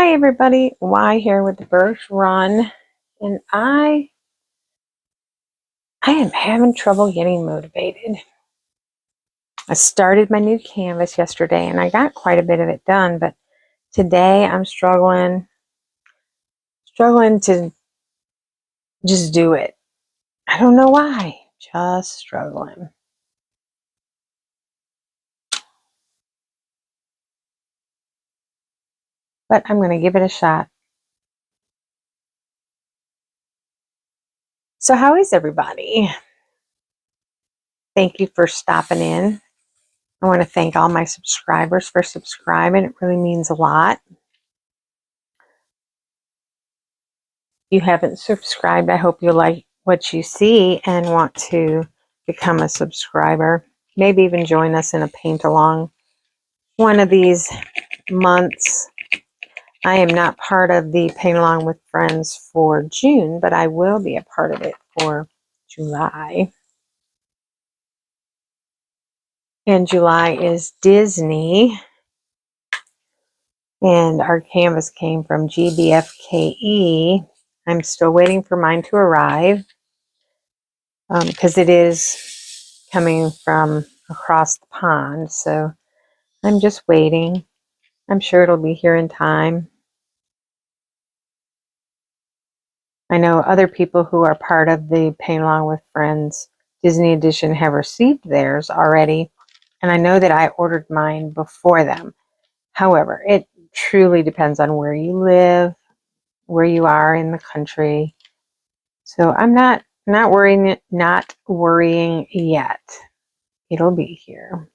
Hi everybody, Y here with the Burgs Run, and I am having trouble getting motivated. I started my new canvas yesterday and I got quite a bit of it done, but today I'm struggling to just do it. I don't know why, just struggling. But I'm going to give it a shot. So how is everybody? Thank you for stopping in. I want to thank all my subscribers for subscribing. It really means a lot. If you haven't subscribed, I hope you like what you see and want to become a subscriber. Maybe even join us in a paint along one of these months. I am not part of the paint along with friends for June, but I will be a part of it for July. And July is Disney. And our canvas came from GBFKE. I'm still waiting for mine to arrive because it is coming from across the pond. So I'm just waiting. I'm sure it'll be here in time. I know other people who are part of the Paint Along with Friends Disney Edition have received theirs already. And I know that I ordered mine before them. However, it truly depends on where you live, where you are in the country. So I'm not worrying yet. It'll be here.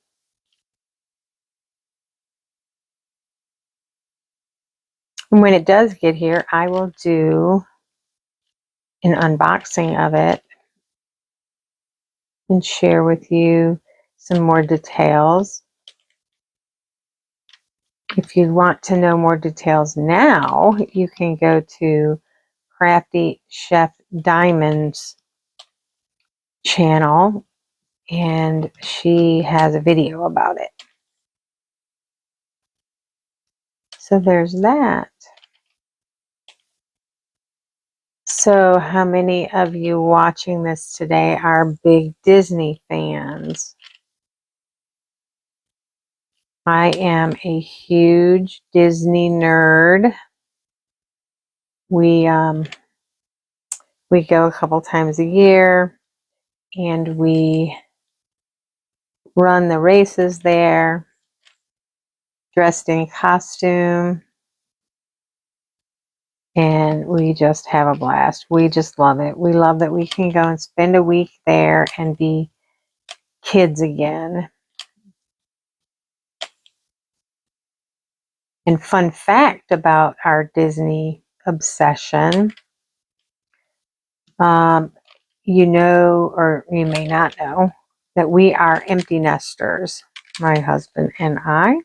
And when it does get here, I will do an unboxing of it and share with you some more details. If you want to know more details now, you can go to Crafty Chef Diamond's channel, and she has a video about it. So there's that. So how many of you watching this today are big Disney fans? I am a huge Disney nerd. We go a couple times a year and we run the races there, dressed in costume, and we just have a blast. We just love it. We love that we can go and spend a week there and be kids again. And fun fact about our Disney obsession, you know, or you may not know, that we are empty nesters, my husband and I.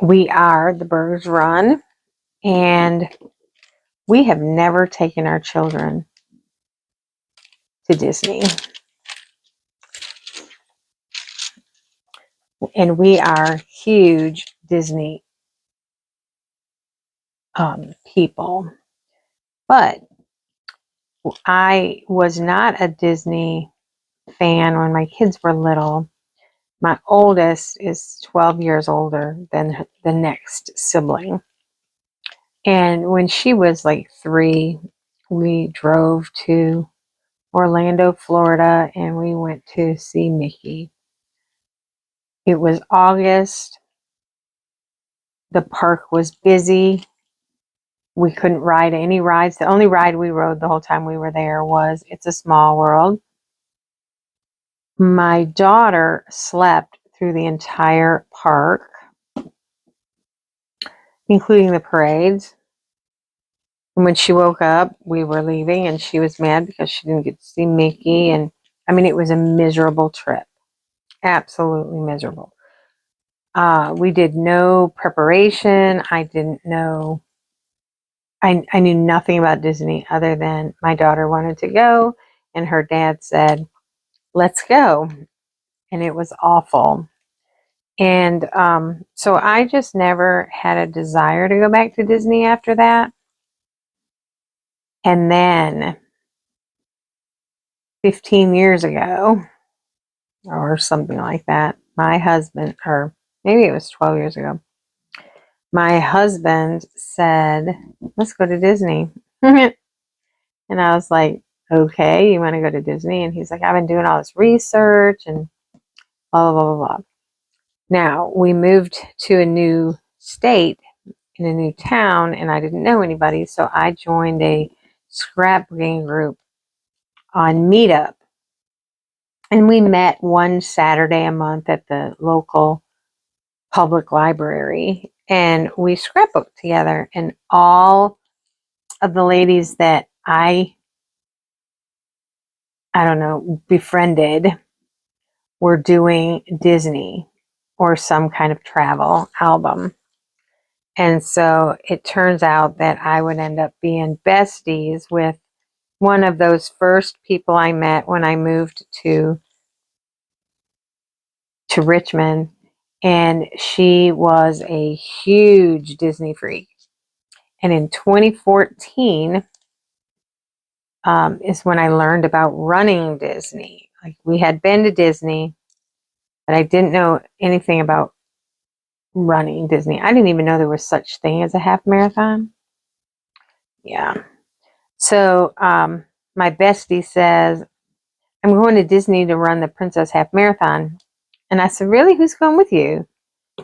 We are the Burgs Run, and we have never taken our children to Disney. And we are huge Disney people. But I was not a Disney fan when my kids were little. My oldest is 12 years older than the next sibling. And when she was like 3, we drove to Orlando, Florida, and we went to see Mickey. It was August. The park was busy. We couldn't ride any rides. The only ride we rode the whole time we were there was It's a Small World. My daughter slept through the entire park, including the parades. And when she woke up, we were leaving, and she was mad because she didn't get to see Mickey. And I mean, it was a miserable trip. Absolutely miserable. We did no preparation. I didn't know. I knew nothing about Disney other than my daughter wanted to go, and her dad said, "Let's go." And it was awful. And so I just never had a desire to go back to Disney after that. And then 15 years ago, or something like that, my husband, or maybe it was 12 years ago, my husband said, let's go to Disney. And I was like, okay, you want to go to Disney? And he's like, I've been doing all this research and blah, blah, blah, blah. Now, we moved to a new state in a new town, and I didn't know anybody, so I joined a scrapbooking group on Meetup. And we met one Saturday a month at the local public library, and we scrapbooked together. And all of the ladies that I don't know, befriended were doing Disney or some kind of travel album. And so it turns out that I would end up being besties with one of those first people I met when I moved to Richmond. And she was a huge Disney freak. And in 2014 is when I learned about running Disney. Like, we had been to Disney, but I didn't know anything about running Disney. I didn't even know there was such thing as a half marathon. Yeah. So my bestie says, I'm going to Disney to run the Princess Half Marathon. And I said, really? Who's going with you?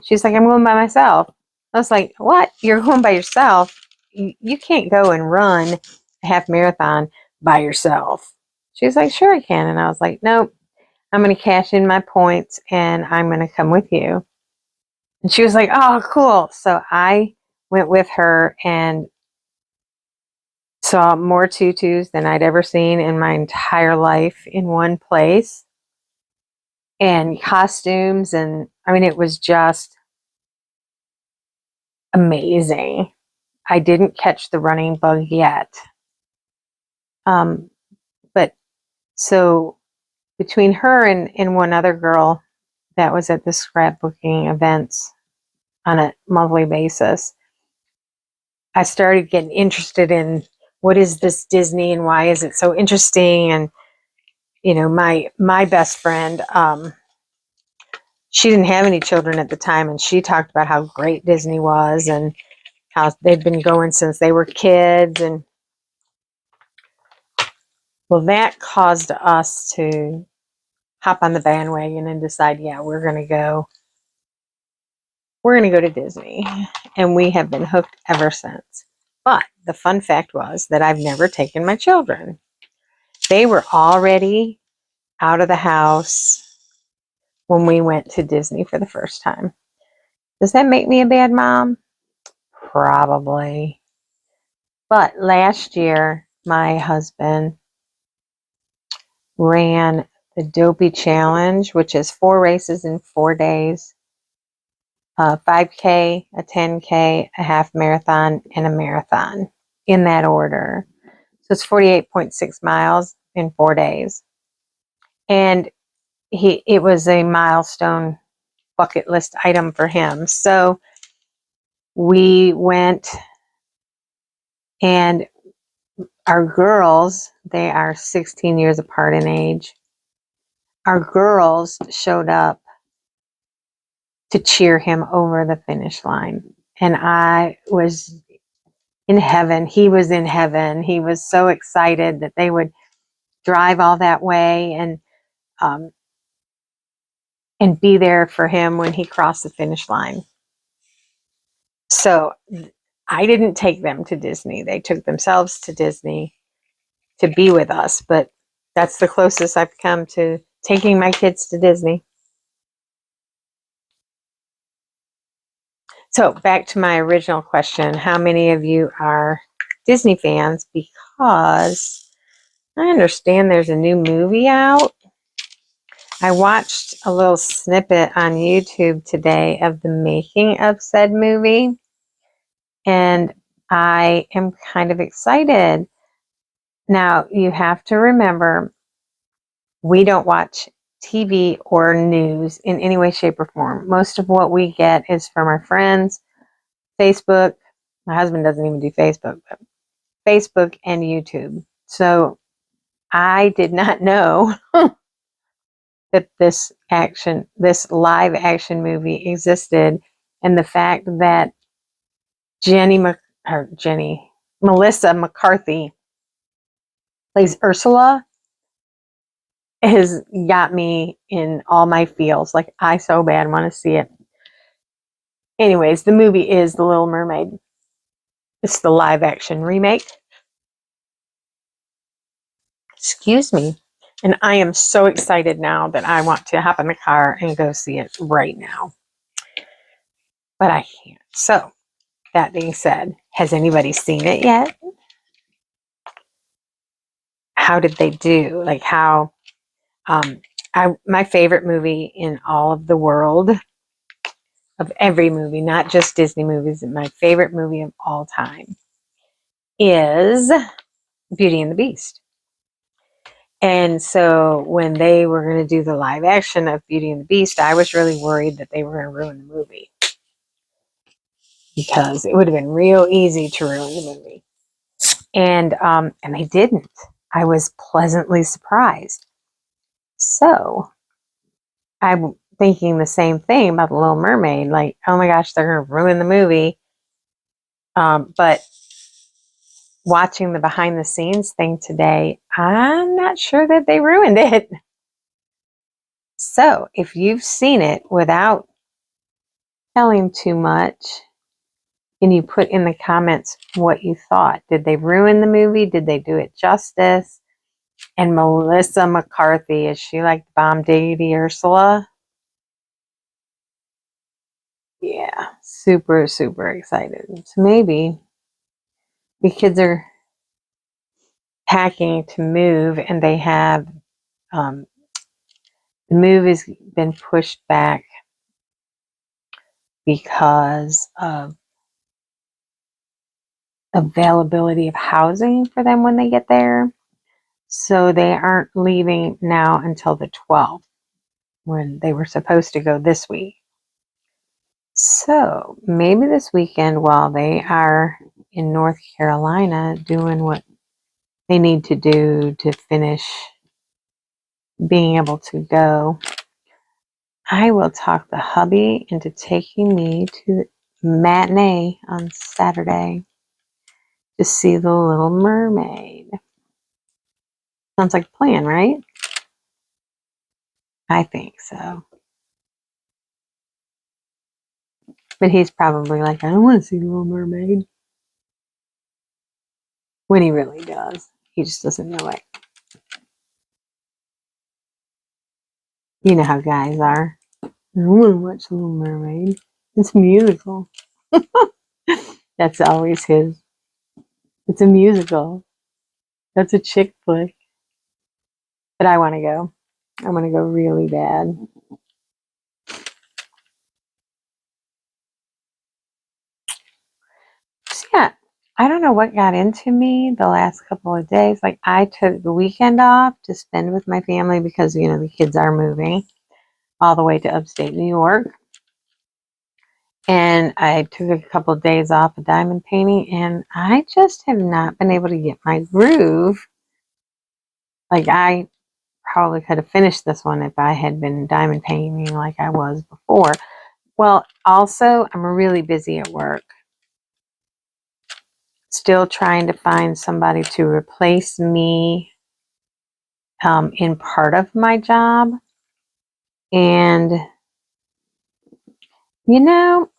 She's like, I'm going by myself. I was like, what? You're going by yourself? You can't go and run a half marathon by yourself. She's like, sure I can. And I was like, nope, I'm going to cash in my points and I'm going to come with you. And she was like, oh, cool. So I went with her and saw more tutus than I'd ever seen in my entire life in one place. And costumes. And I mean, it was just amazing. I didn't catch the running bug yet. But so between her and one other girl that was at the scrapbooking events on a monthly basis, I started getting interested in what is this Disney and why is it so interesting. And, you know, my best friend, she didn't have any children at the time, and she talked about how great Disney was and how they'd been going since they were kids. And well, that caused us to hop on the bandwagon and decide, yeah, we're going to go to Disney. And we have been hooked ever since. But the fun fact was that I've never taken my children. They were already out of the house when we went to Disney for the first time. Does that make me a bad mom? Probably. But last year, my husband ran the Dopey Challenge, which is 4 races in 4 days. A 5K, a 10K, a half marathon, and a marathon in that order. So it's 48.6 miles in 4 days. And it was a milestone bucket list item for him. So we went, and our girls, they are 16 years apart in age. Our girls showed up to cheer him over the finish line. And I was in heaven. He was in heaven. He was so excited that they would drive all that way and be there for him when he crossed the finish line. So I didn't take them to Disney. They took themselves to Disney to be with us, but that's the closest I've come to taking my kids to Disney. So back to my original question, how many of you are Disney fans? Because I understand there's a new movie out. I watched a little snippet on YouTube today of the making of said movie, and I am kind of excited. Now, you have to remember, we don't watch TV or news in any way, shape, or form. Most of what we get is from our friends, Facebook. My husband doesn't even do Facebook, but Facebook and YouTube. So I did not know that this live action movie existed, and the fact that Melissa McCarthy plays Ursula has got me in all my feels. Like, I so bad want to see it. Anyways, the movie is The Little Mermaid. It's the live action remake. Excuse me. And I am so excited now that I want to hop in the car and go see it right now. But I can't. So, that being said, has anybody seen it yet? How did they do? Like, how my favorite movie in all of the world, of every movie, not just Disney movies, my favorite movie of all time is Beauty and the Beast. And so when they were going to do the live action of Beauty and the Beast, I was really worried that they were going to ruin the movie, because it would have been real easy to ruin the movie. And they didn't. I was pleasantly surprised. So I'm thinking the same thing about The Little Mermaid. Like, oh my gosh, they're going to ruin the movie. But watching the behind the scenes thing today, I'm not sure that they ruined it. So if you've seen it without telling too much, can you put in the comments what you thought? Did they ruin the movie? Did they do it justice? And Melissa McCarthy, is she like Bomb Diggity Ursula? Yeah, super, super excited. So maybe the kids are packing to move, and they have the move has been pushed back because of availability of housing for them when they get there. So they aren't leaving now until the 12th, when they were supposed to go this week. So maybe this weekend, while they are in North Carolina doing what they need to do to finish being able to go, I will talk the hubby into taking me to matinee on Saturday to see The Little Mermaid. Sounds like a plan, right? I think so. But he's probably like, I don't want to see The Little Mermaid. When he really does. He just doesn't know it. You know how guys are. I want to watch The Little Mermaid. It's a musical. That's always his. It's a musical. That's a chick flick. But I want to go. I want to go really bad. So yeah, I don't know what got into me the last couple of days. Like, I took the weekend off to spend with my family because, you know, the kids are moving all the way to upstate New York. And I took a couple of days off of diamond painting, and I just have not been able to get my groove. Like, I probably could have finished this one if I had been diamond painting like I was before. Well, also, I'm really busy at work. Still trying to find somebody to replace me in part of my job. And, you know,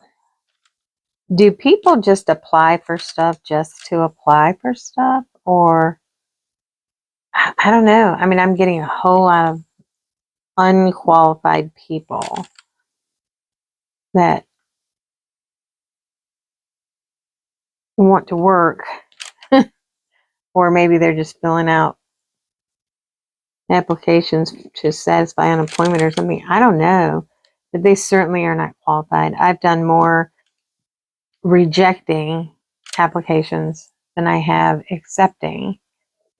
do people just apply for stuff just to apply for stuff? Or, I don't know. I mean, I'm getting a whole lot of unqualified people that want to work. Or maybe they're just filling out applications to satisfy unemployment or something. I don't know. But they certainly are not qualified. I've done more rejecting applications than I have accepting.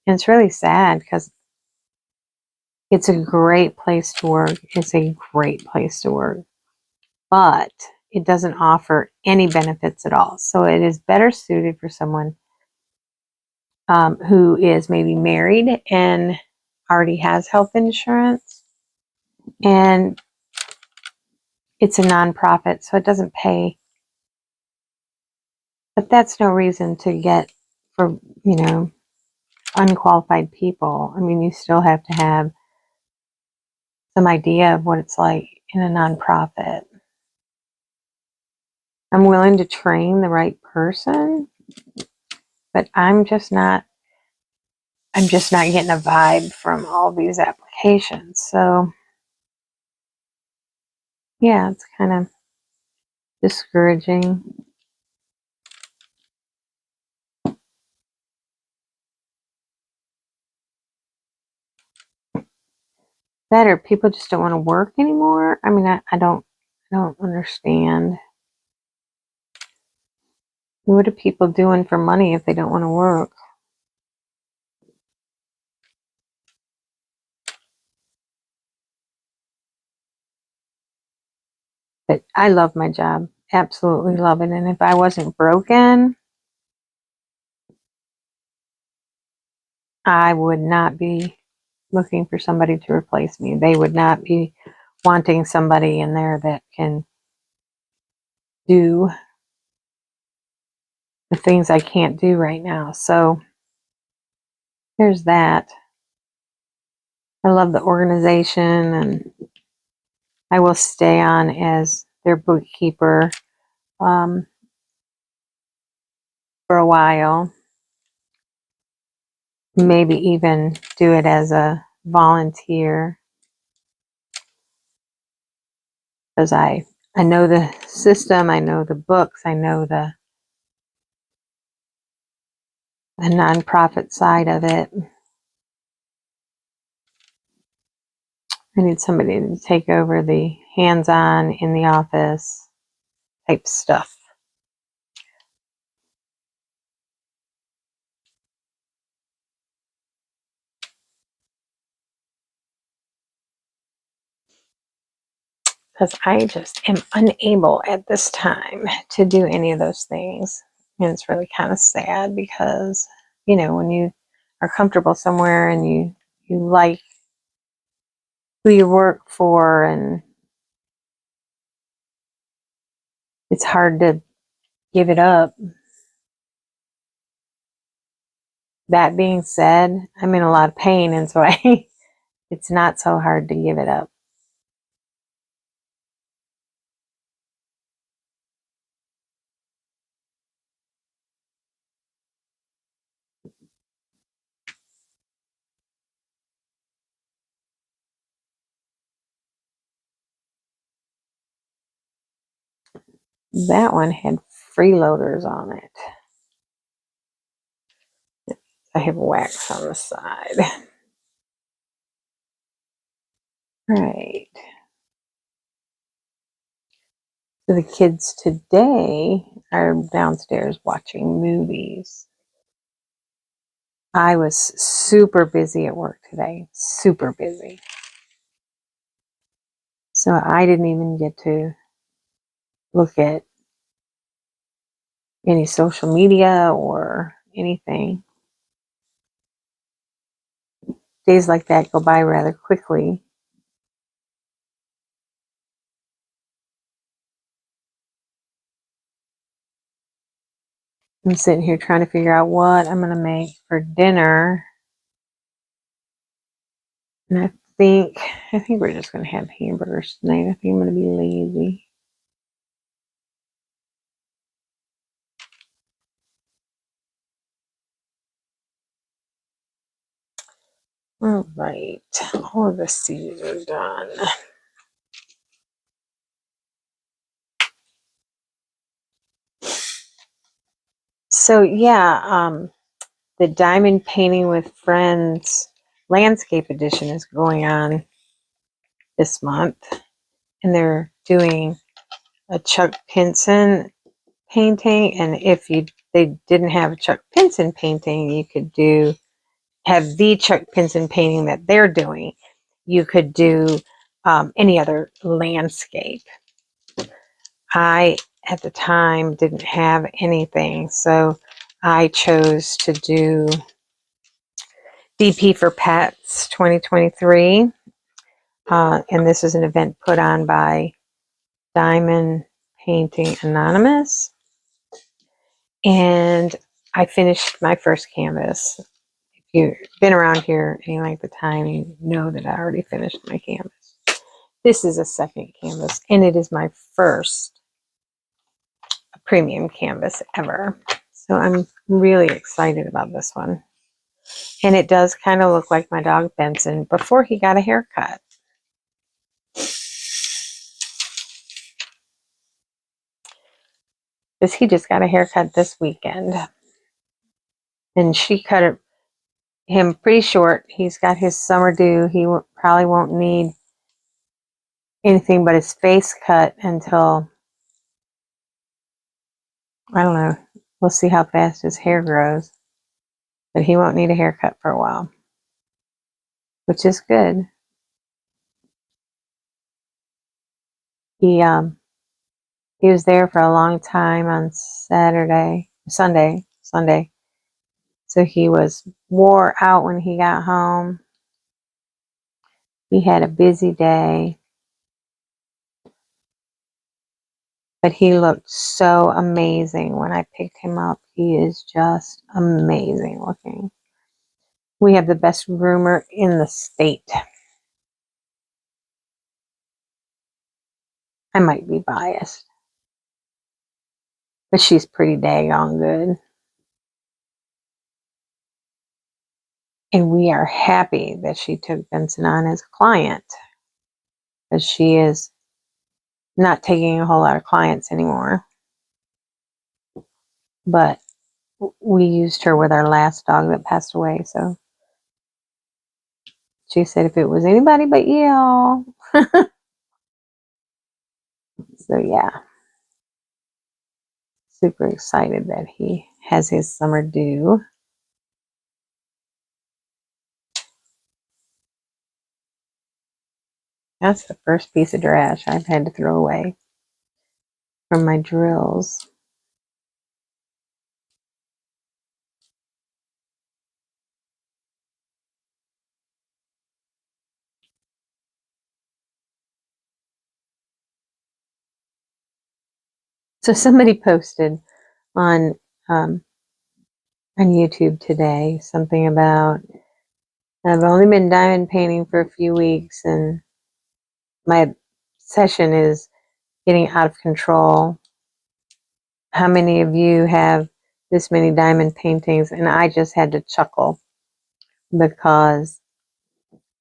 And it's really sad because It's a great place to work. It's a great place to work. But it doesn't offer any benefits at all. So it is better suited for someone who is maybe married and already has health insurance. And it's a nonprofit, so it doesn't pay. But that's no reason to get for, unqualified people. I mean, you still have to have some idea of what it's like in a nonprofit. I'm willing to train the right person, but I'm just not getting a vibe from all these applications. So yeah, it's kind of discouraging. That or people just don't want to work anymore. I mean, I don't understand. What are people doing for money if they don't want to work? But I love my job. Absolutely love it. And if I wasn't broken, I would not be looking for somebody to replace me. They would not be wanting somebody in there that can do the things I can't do right now. So there's that. I love the organization, and I will stay on as their bookkeeper for a while. Maybe even do it as a volunteer, because I know the system, I know the books, I know the nonprofit side of it. I need somebody to take over the hands-on in the office type stuff. Because I just am unable at this time to do any of those things. And it's really kind of sad because, when you are comfortable somewhere and you like who you work for, and it's hard to give it up. That being said, I'm in a lot of pain, and so it's not so hard to give it up. That one had freeloaders on it. I have wax on the side. Right. So the kids today are downstairs watching movies. I was super busy at work today. Super busy. So I didn't even get to look at any social media or anything. Days like that go by rather quickly. I'm sitting here trying to figure out what I'm going to make for dinner. And I think we're just going to have hamburgers tonight. I think I'm going to be lazy. All right, all of the seeds are done. So yeah, the Diamond Painting with Friends Landscape Edition is going on this month, and they're doing a Chuck Pinson painting. And if they didn't have a Chuck Pinson painting, you could have the Chuck Pinson painting that they're doing. you could do any other landscape. I, at the time, didn't have anything, so I chose to do DP for Pets 2023. And this is an event put on by Diamond Painting Anonymous. And I finished my first canvas. If you've been around here any length of time, you know that I already finished my canvas. This is a second canvas, and it is my first premium canvas ever. So I'm really excited about this one. And it does kind of look like my dog Benson before he got a haircut. Because he just got a haircut this weekend. And she cut him pretty short. He's got his summer due. He probably won't need anything but his face cut until, I don't know. We'll see how fast his hair grows. But he won't need a haircut for a while, which is good. He was there for a long time on Sunday. So he was wore out when he got home. He had a busy day. But he looked so amazing when I picked him up. He is just amazing looking. We have the best groomer in the state. I might be biased, but she's pretty daggone good. And we are happy that she took Benson on as a client, because she is not taking a whole lot of clients anymore. But we used her with our last dog that passed away, so she said if it was anybody but y'all. So yeah, super excited that he has his summer due. That's the first piece of trash I've had to throw away from my drills. So somebody posted on YouTube today something about, I've only been diamond painting for a few weeks and my session is getting out of control. How many of you have this many diamond paintings? And I just had to chuckle because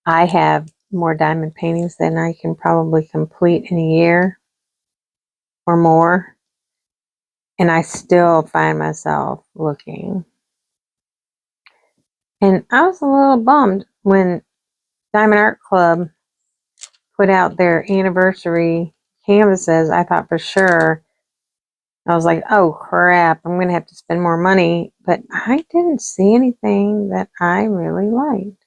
I have more diamond paintings than I can probably complete in a year or more. And I still find myself looking. And I was a little bummed when Diamond Art Club put out their anniversary canvases. I thought for sure, I was like, oh crap, I'm going to have to spend more money. But I didn't see anything that I really liked.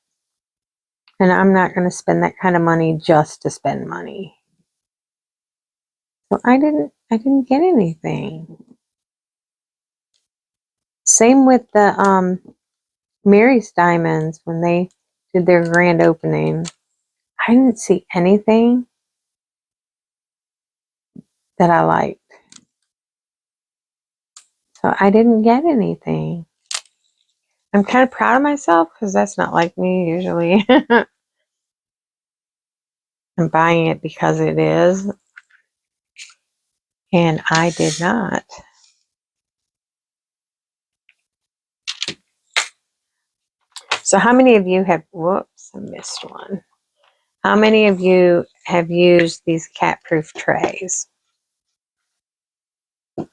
And I'm not going to spend that kind of money just to spend money. So I didn't get anything. Same with the Mary's Diamonds when they did their grand opening. I didn't see anything that I liked. So I didn't get anything. I'm kind of proud of myself because that's not like me usually. I'm buying it because it is. And I did not. So how many of you have, whoops, I missed one. How many of you have used these cat-proof trays? I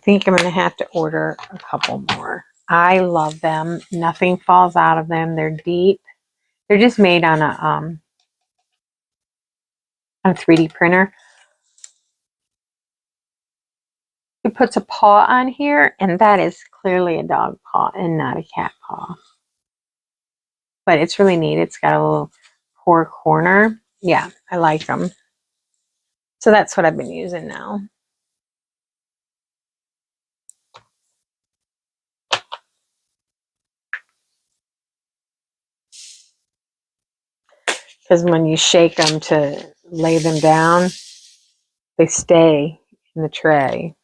think I'm going to have to order a couple more. I love them. Nothing falls out of them. They're deep. They're just made on a 3D printer. It puts a paw on here, and that is clearly a dog paw and not a cat paw. but it's really neat. It's got a little pour corner. Yeah, I like them. So that's what I've been using now. Because when you shake them to lay them down, they stay in the tray.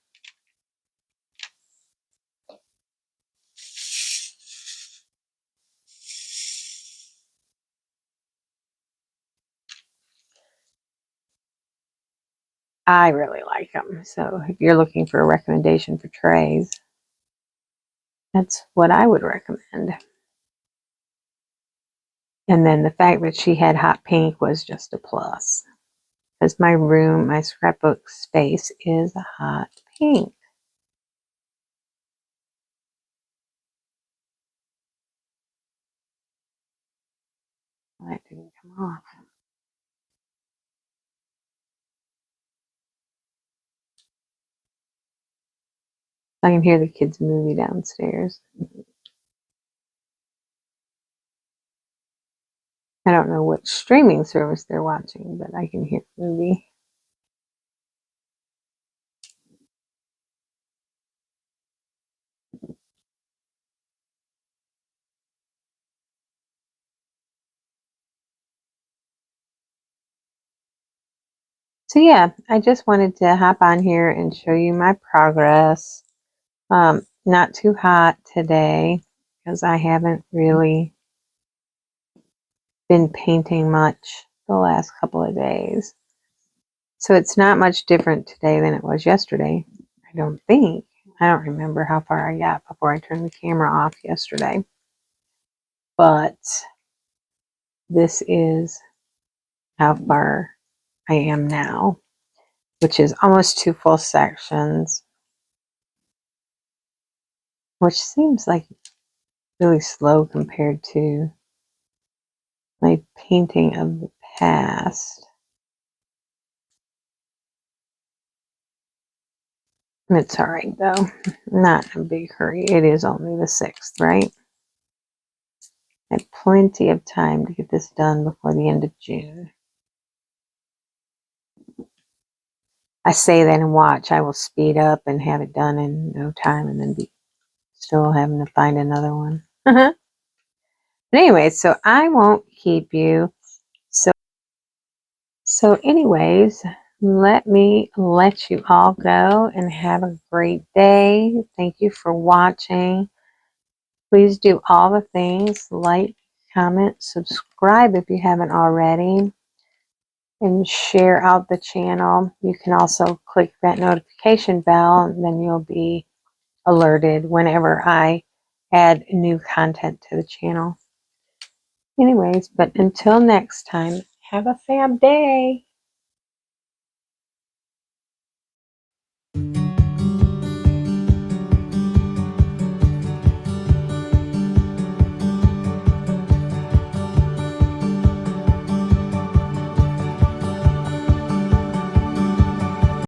I really like them. So if you're looking for a recommendation for trays, that's what I would recommend. And then the fact that she had hot pink was just a plus. Because my room, my scrapbook space is a hot pink. That didn't come off. I can hear the kids' movie downstairs. I don't know what streaming service they're watching, but I can hear the movie. So yeah, I just wanted to hop on here and show you my progress. Not too hot today because I haven't really been painting much the last couple of days. So it's not much different today than it was yesterday. I don't think. I don't remember how far I got before I turned the camera off yesterday. But this is how far I am now, which is almost 2 full sections, which seems like really slow compared to my painting of the past. It's all right though, not in a big hurry. It is only the 6th, right? I have plenty of time to get this done before the end of June. I say that and watch, I will speed up and have it done in no time and then be still having to find another one. But anyway, so I won't keep you. So anyways, let me let you all go and have a great day. Thank you for watching. Please do all the things, like, comment, subscribe if you haven't already, and share out the channel. You can also click that notification bell and then you'll be alerted whenever I add new content to the channel. Anyways, but until next time, have a fab day.